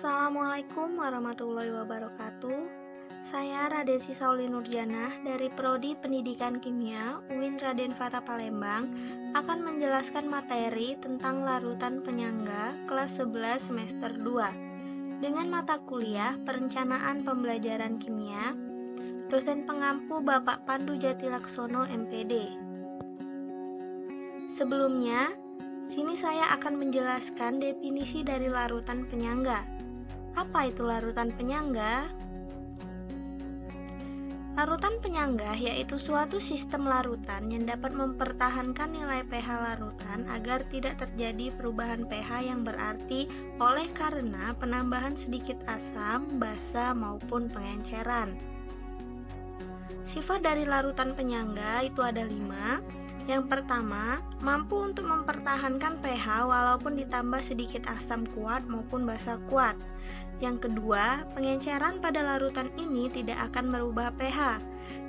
Assalamualaikum warahmatullahi wabarakatuh. Saya Radesi Sauli Nurjanah dari Prodi Pendidikan Kimia UIN Raden Fata Palembang akan menjelaskan materi tentang larutan penyangga kelas 11 semester 2 dengan mata kuliah Perencanaan Pembelajaran Kimia, dosen pengampu Bapak Pandu Jatilaksono MPD. Sebelumnya, sini saya akan menjelaskan definisi dari larutan penyangga. Apa itu larutan penyangga? Larutan penyangga yaitu suatu sistem larutan yang dapat mempertahankan nilai pH larutan agar tidak terjadi perubahan pH yang berarti oleh karena penambahan sedikit asam, basa, maupun pengenceran. Sifat dari larutan penyangga itu ada 5. Yang pertama, mampu untuk mempertahankan pH walaupun ditambah sedikit asam kuat maupun basa kuat. Yang kedua, pengenceran pada larutan ini tidak akan merubah pH.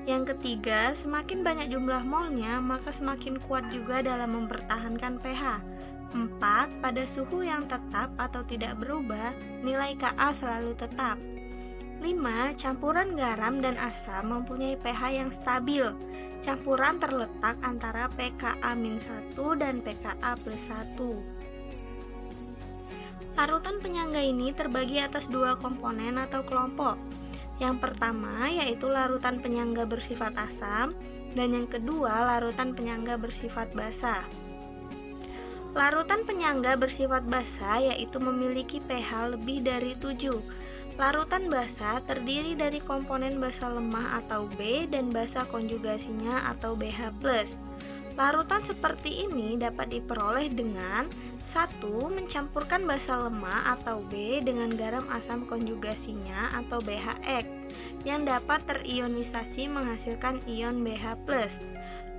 Yang ketiga, semakin banyak jumlah molnya, maka semakin kuat juga dalam mempertahankan pH. 4. Pada suhu yang tetap atau tidak berubah, nilai Ka selalu tetap. 5. Campuran garam dan asam mempunyai pH yang stabil. Campuran terletak antara pKa-1 dan pKa+1. Larutan penyangga ini terbagi atas 2 komponen atau kelompok. Yang pertama yaitu larutan penyangga bersifat asam, dan yang kedua larutan penyangga bersifat basa. Larutan penyangga bersifat basa yaitu memiliki pH lebih dari 7. Larutan basa terdiri dari komponen basa lemah atau B dan basa konjugasinya atau BH+. Larutan seperti ini dapat diperoleh dengan 1. Mencampurkan basa lemah atau B dengan garam asam konjugasinya atau BHX yang dapat terionisasi menghasilkan ion BH+.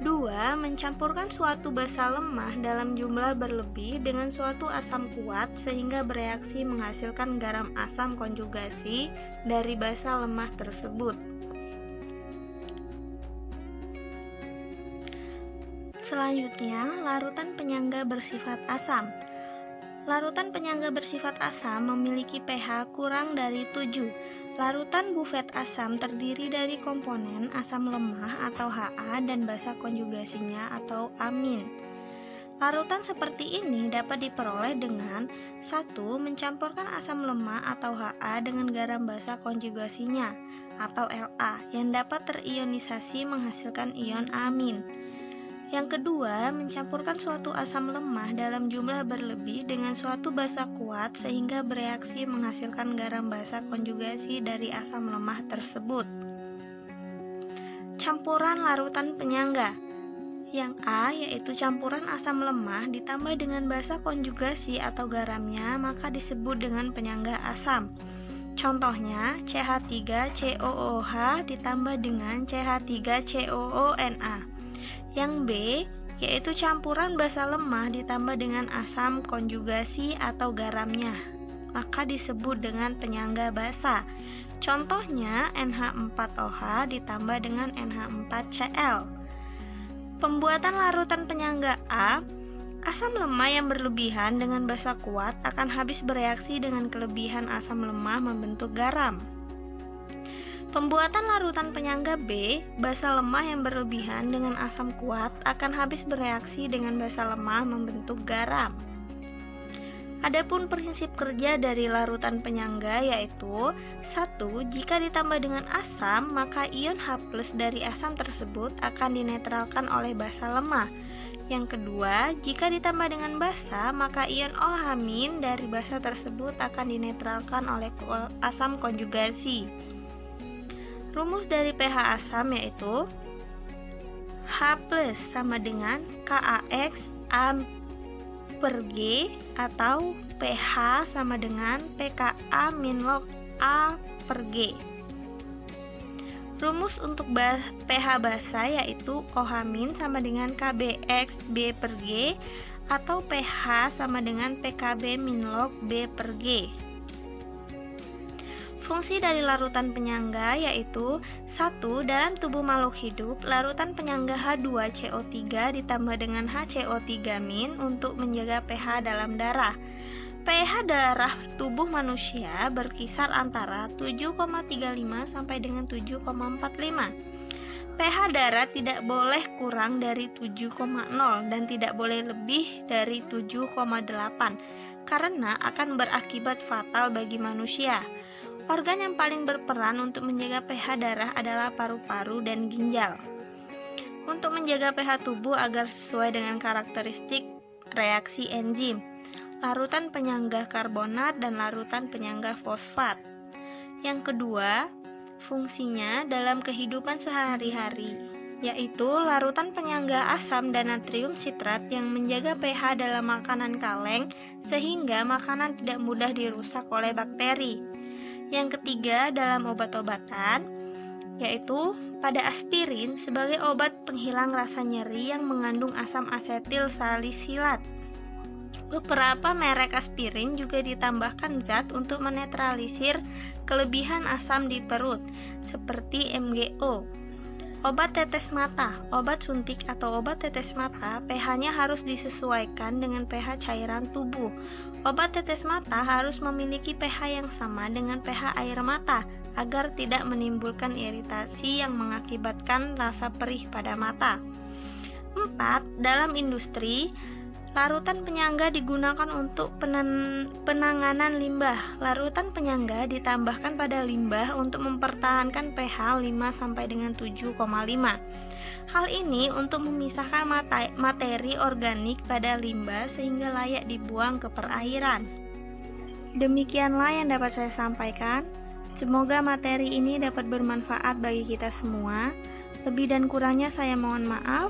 2. Mencampurkan suatu basa lemah dalam jumlah berlebih dengan suatu asam kuat sehingga bereaksi menghasilkan garam asam konjugasi dari basa lemah tersebut. Selanjutnya, larutan penyangga bersifat asam. Larutan penyangga bersifat asam memiliki pH kurang dari 7. Larutan bufet asam terdiri dari komponen asam lemah atau Ha dan basa konjugasinya atau amin. Larutan seperti ini dapat diperoleh dengan 1. Mencampurkan asam lemah atau Ha dengan garam basa konjugasinya atau La yang dapat terionisasi menghasilkan ion amin. Yang kedua, mencampurkan suatu asam lemah dalam jumlah berlebih dengan suatu basa kuat sehingga bereaksi menghasilkan garam basa konjugasi dari asam lemah tersebut. Campuran larutan penyangga. Yang A yaitu campuran asam lemah ditambah dengan basa konjugasi atau garamnya, maka disebut dengan penyangga asam. Contohnya, CH3COOH ditambah dengan CH3COONa. Yang B yaitu campuran basa lemah ditambah dengan asam konjugasi atau garamnya, maka disebut dengan penyangga basa. Contohnya NH4OH ditambah dengan NH4Cl. Pembuatan larutan penyangga A, asam lemah yang berlebihan dengan basa kuat akan habis bereaksi dengan kelebihan asam lemah membentuk garam. Pembuatan larutan penyangga B, basa lemah yang berlebihan dengan asam kuat akan habis bereaksi dengan basa lemah membentuk garam. Adapun prinsip kerja dari larutan penyangga yaitu 1. Jika ditambah dengan asam, maka ion H+ dari asam tersebut akan dinetralkan oleh basa lemah. Yang kedua, jika ditambah dengan basa, maka ion OH- dari basa tersebut akan dinetralkan oleh asam konjugasi. Rumus dari pH asam yaitu H+ sama dengan KaX A per G atau pH sama dengan pKa min log A per G. Rumus untuk pH basa yaitu OH- sama dengan KBX B per G atau pH sama dengan pKb min log B per G. Fungsi dari larutan penyangga yaitu 1. Dalam tubuh makhluk hidup, larutan penyangga H2CO3 ditambah dengan HCO3- untuk menjaga pH dalam darah. pH darah tubuh manusia berkisar antara 7,35 sampai dengan 7,45. pH darah tidak boleh kurang dari 7,0 dan tidak boleh lebih dari 7,8 karena akan berakibat fatal bagi manusia. Organ yang paling berperan untuk menjaga pH darah adalah paru-paru dan ginjal. Untuk menjaga pH tubuh agar sesuai dengan karakteristik reaksi enzim, larutan penyangga karbonat dan larutan penyangga fosfat. Yang kedua, fungsinya dalam kehidupan sehari-hari, yaitu larutan penyangga asam dan natrium sitrat yang menjaga pH dalam makanan kaleng sehingga makanan tidak mudah dirusak oleh bakteri. Yang ketiga, dalam obat-obatan, yaitu pada aspirin sebagai obat penghilang rasa nyeri yang mengandung asam asetil salisilat. Beberapa merek aspirin juga ditambahkan zat untuk menetralisir kelebihan asam di perut, seperti MgO. Obat tetes mata, obat suntik atau obat tetes mata, pH-nya harus disesuaikan dengan pH cairan tubuh. Obat tetes mata harus memiliki pH yang sama dengan pH air mata, agar tidak menimbulkan iritasi yang mengakibatkan rasa perih pada mata. 4. Dalam industri, larutan penyangga digunakan untuk penanganan limbah. Larutan penyangga ditambahkan pada limbah untuk mempertahankan pH 5 sampai dengan 7,5. Hal ini untuk memisahkan materi organik pada limbah sehingga layak dibuang ke perairan. Demikianlah yang dapat saya sampaikan. Semoga materi ini dapat bermanfaat bagi kita semua. Lebih dan kurangnya saya mohon maaf.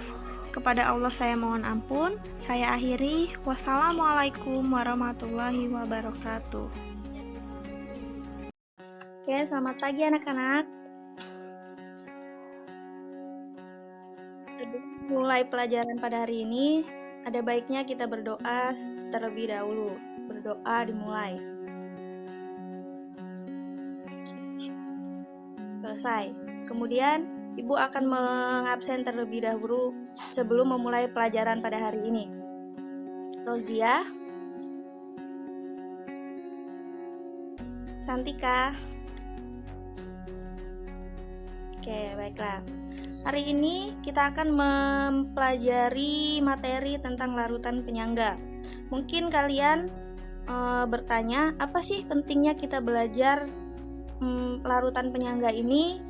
Kepada Allah saya mohon ampun. Saya akhiri. Wassalamualaikum warahmatullahi wabarakatuh. Oke, selamat pagi anak-anak. Sebelum mulai pelajaran pada hari ini, ada baiknya kita berdoa terlebih dahulu. Berdoa dimulai. Selesai. Kemudian Ibu akan mengabsen terlebih dahulu sebelum memulai pelajaran pada hari ini. Rozia, Santika. Oke, baiklah. Hari ini kita akan mempelajari materi tentang larutan penyangga. Mungkin kalian bertanya, apa sih pentingnya kita belajar larutan penyangga ini?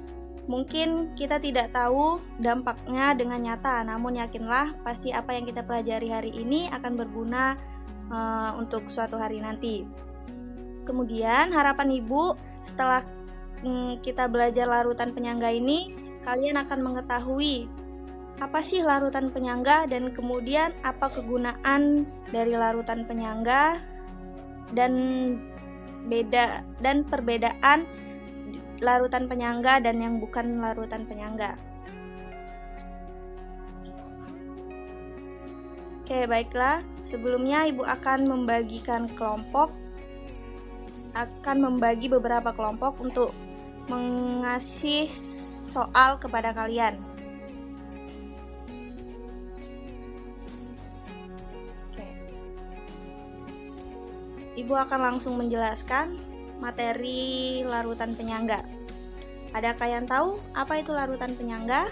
Mungkin kita tidak tahu dampaknya dengan nyata, namun yakinlah pasti apa yang kita pelajari hari ini akan berguna untuk suatu hari nanti. Kemudian harapan Ibu setelah kita belajar larutan penyangga ini, kalian akan mengetahui apa sih larutan penyangga dan kemudian apa kegunaan dari larutan penyangga dan perbedaan larutan penyangga dan yang bukan larutan penyangga. Oke, baiklah. Sebelumnya Ibu akan membagi beberapa kelompok untuk mengasih soal kepada kalian. Oke. Ibu akan langsung menjelaskan materi larutan penyangga. Adakah yang tahu apa itu larutan penyangga?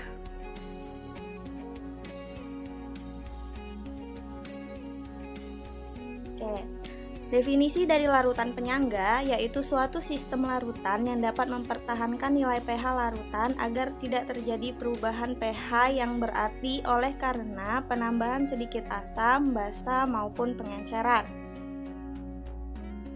Oke. Definisi dari larutan penyangga yaitu suatu sistem larutan yang dapat mempertahankan nilai pH larutan agar tidak terjadi perubahan pH yang berarti oleh karena penambahan sedikit asam, basa maupun pengenceran.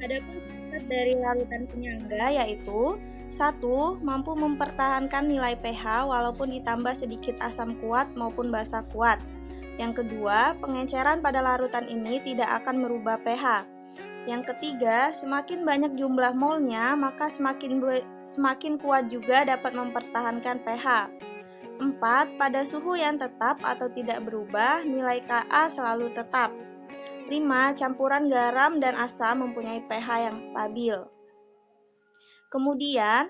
Adapun sifat dari larutan penyangga yaitu 1. Mampu mempertahankan nilai pH walaupun ditambah sedikit asam kuat maupun basa kuat. Yang kedua, pengenceran pada larutan ini tidak akan merubah pH. Yang ketiga, semakin banyak jumlah molnya, maka semakin kuat juga dapat mempertahankan pH. 4. Pada suhu yang tetap atau tidak berubah, nilai Ka selalu tetap. 5. Campuran garam dan asam mempunyai pH yang stabil. Kemudian,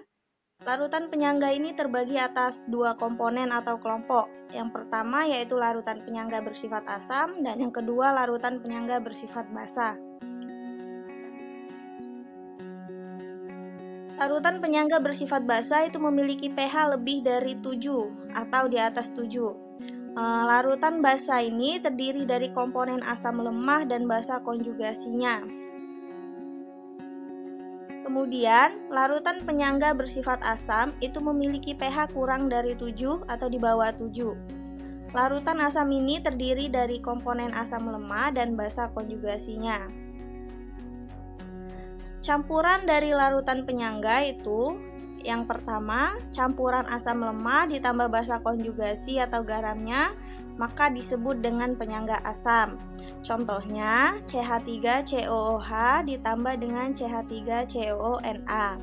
larutan penyangga ini terbagi atas dua komponen atau kelompok. Yang pertama yaitu larutan penyangga bersifat asam dan yang kedua larutan penyangga bersifat basa. Larutan penyangga bersifat basa itu memiliki pH lebih dari 7 atau di atas 7. Larutan basa ini terdiri dari komponen asam lemah dan basa konjugasinya. Kemudian, larutan penyangga bersifat asam itu memiliki pH kurang dari 7 atau di bawah 7. Larutan asam ini terdiri dari komponen asam lemah dan basa konjugasinya. Campuran dari larutan penyangga itu yang pertama, campuran asam lemah ditambah basa konjugasi atau garamnya, maka disebut dengan penyangga asam. Contohnya, CH3COOH ditambah dengan CH3COONA.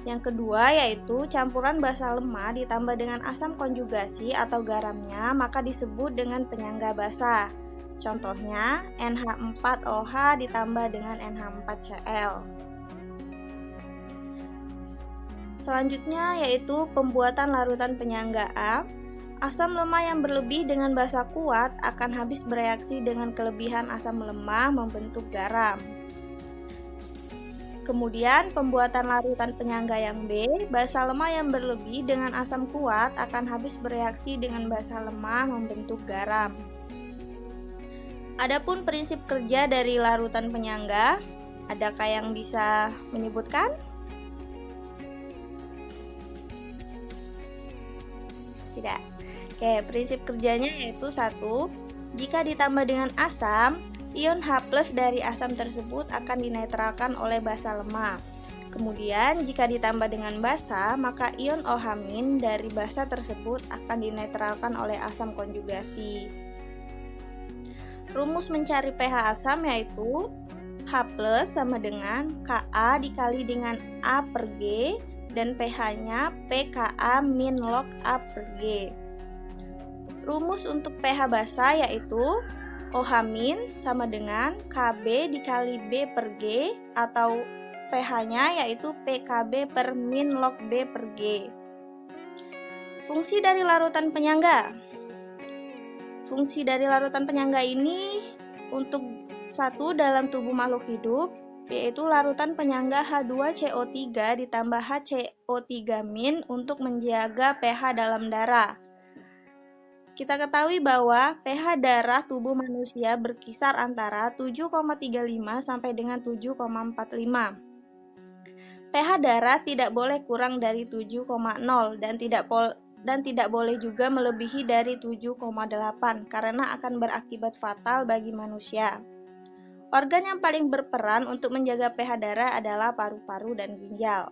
Yang kedua yaitu campuran basa lemah ditambah dengan asam konjugasi atau garamnya, maka disebut dengan penyangga basa. Contohnya, NH4OH ditambah dengan NH4Cl. Selanjutnya yaitu pembuatan larutan penyangga A. Asam lemah yang berlebih dengan basa kuat akan habis bereaksi dengan kelebihan asam lemah membentuk garam. Kemudian pembuatan larutan penyangga yang B, basa lemah yang berlebih dengan asam kuat akan habis bereaksi dengan basa lemah membentuk garam. Adapun prinsip kerja dari larutan penyangga, adakah yang bisa menyebutkan? Tidak. Oke, prinsip kerjanya yaitu 1. Jika ditambah dengan asam, ion H+ dari asam tersebut akan dinetralkan oleh basa lemah. Kemudian, jika ditambah dengan basa, maka ion OH- dari basa tersebut akan dinetralkan oleh asam konjugasi. Rumus mencari pH asam yaitu H+ sama dengan Ka dikali dengan A per G dan pH-nya pKa min log A per G. Rumus untuk pH basa yaitu OH- sama dengan Kb dikali B per G atau pH-nya yaitu pKb per min log B per G. Fungsi dari larutan penyangga. Fungsi dari larutan penyangga ini untuk satu dalam tubuh makhluk hidup, yaitu larutan penyangga H2CO3 ditambah HCO3- untuk menjaga pH dalam darah. Kita ketahui bahwa pH darah tubuh manusia berkisar antara 7,35 sampai dengan 7,45. pH darah tidak boleh kurang dari 7,0 dan tidak boleh juga melebihi dari 7,8 karena akan berakibat fatal bagi manusia. Organ yang paling berperan untuk menjaga pH darah adalah paru-paru dan ginjal.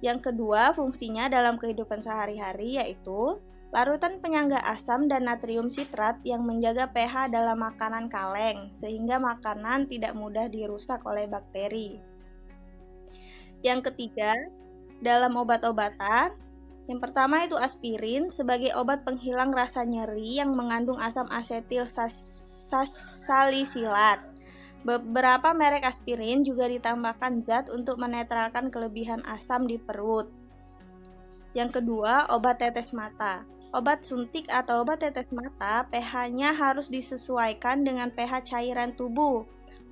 Yang kedua, fungsinya dalam kehidupan sehari-hari yaitu larutan penyangga asam dan natrium sitrat yang menjaga pH dalam makanan kaleng sehingga makanan tidak mudah dirusak oleh bakteri. Yang ketiga, dalam obat-obatan, yang pertama itu aspirin sebagai obat penghilang rasa nyeri yang mengandung asam asetil salisilat. Beberapa merek aspirin juga ditambahkan zat untuk menetralkan kelebihan asam di perut. Yang kedua, obat tetes mata. Obat suntik atau obat tetes mata pH-nya harus disesuaikan dengan pH cairan tubuh.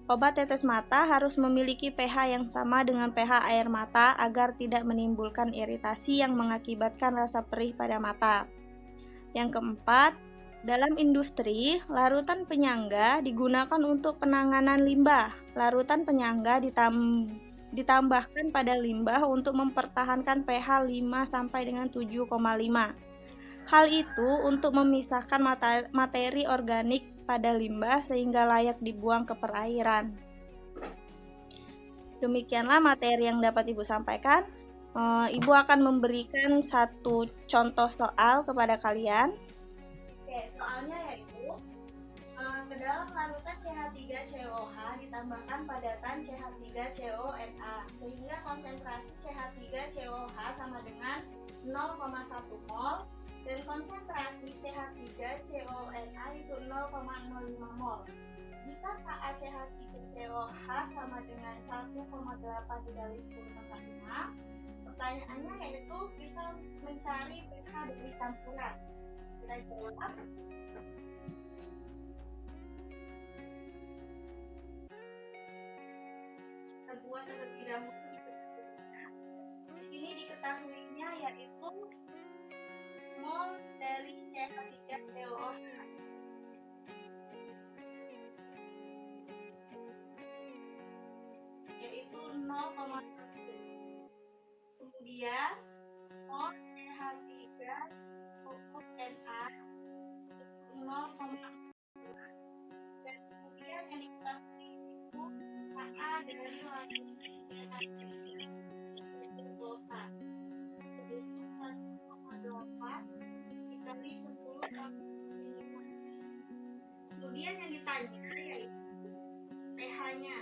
Obat tetes mata harus memiliki pH yang sama dengan pH air mata agar tidak menimbulkan iritasi yang mengakibatkan rasa perih pada mata. Yang keempat, dalam industri, larutan penyangga digunakan untuk penanganan limbah. Larutan penyangga ditambahkan pada limbah untuk mempertahankan pH 5 sampai dengan 7,5. Hal itu untuk memisahkan materi organik pada limbah sehingga layak dibuang ke perairan. Demikianlah materi yang dapat Ibu sampaikan. Ibu akan memberikan satu contoh soal kepada kalian. Oke, soalnya yaitu ke dalam larutan CH3COH ditambahkan padatan CH3CONA sehingga konsentrasi CH3COH sama dengan 0,1 mol dan konsentrasi CH3CONA itu 0,05 mol. Jika KaCH3COH sama dengan 1,8 dikali 10 pangkat 5, pertanyaannya yaitu kita mencari pH dari campuran. Kita jawab. Kita buat terlebih dahulu. sini diketahuinya yaitu mol dari CH3PO yaitu 0,1. Kemudian mol CH3COONA 0,4. Dan kemudian yang diketahui itu Ka dari larutan yaitu GOH yaitu 1,24 dikali 10 tambah 5. Kemudian yang ditanya yaitu pH-nya.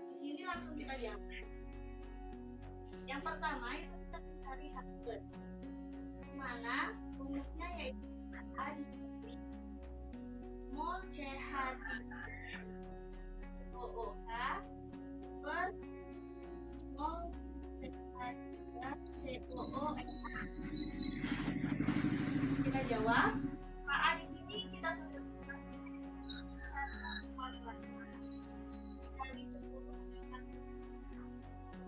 Di sini langsung kita jawab. Yang pertama itu kita mencari H+, mana rumusnya yaitu A dikali mol CH3OOH per mol CH3COONA. Kita jawab. Ka di sini kita sudah mengetahui 1,8 dikali 10.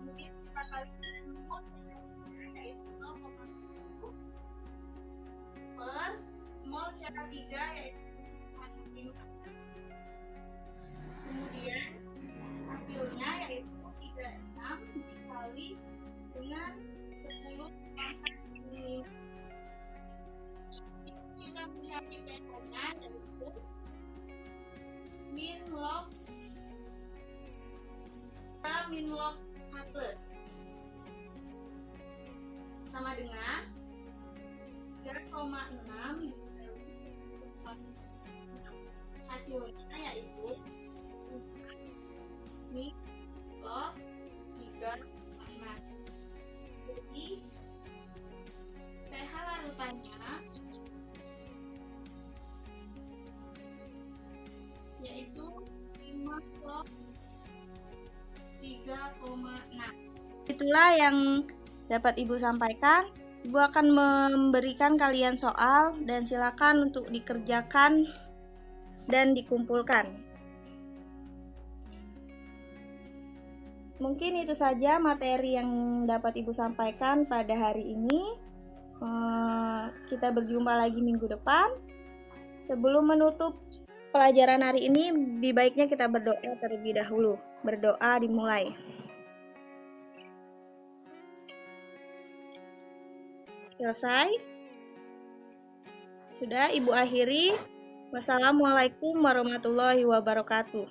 Kemudian kita kalikan mol yaitu 0,1 per mol CH3 yaitu 1,5. Kemudian hasilnya yaitu 36 dikali dengan 10 pangkat 5. Kita mencari pH-nya yaitu min log H+ sama dengan 3,6 hasilnya yaitu min log 3,6. Jadi pH larutannya yaitu 5 log 3,6. Itulah yang dapat Ibu sampaikan. Ibu akan memberikan kalian soal dan silakan untuk dikerjakan dan dikumpulkan. Mungkin itu saja materi yang dapat Ibu sampaikan pada hari ini. Kita berjumpa lagi minggu depan. Sebelum menutup pelajaran hari ini, lebih baiknya kita berdoa terlebih dahulu. Berdoa dimulai. Selesai? Sudah, Ibu akhiri. Wassalamualaikum warahmatullahi wabarakatuh.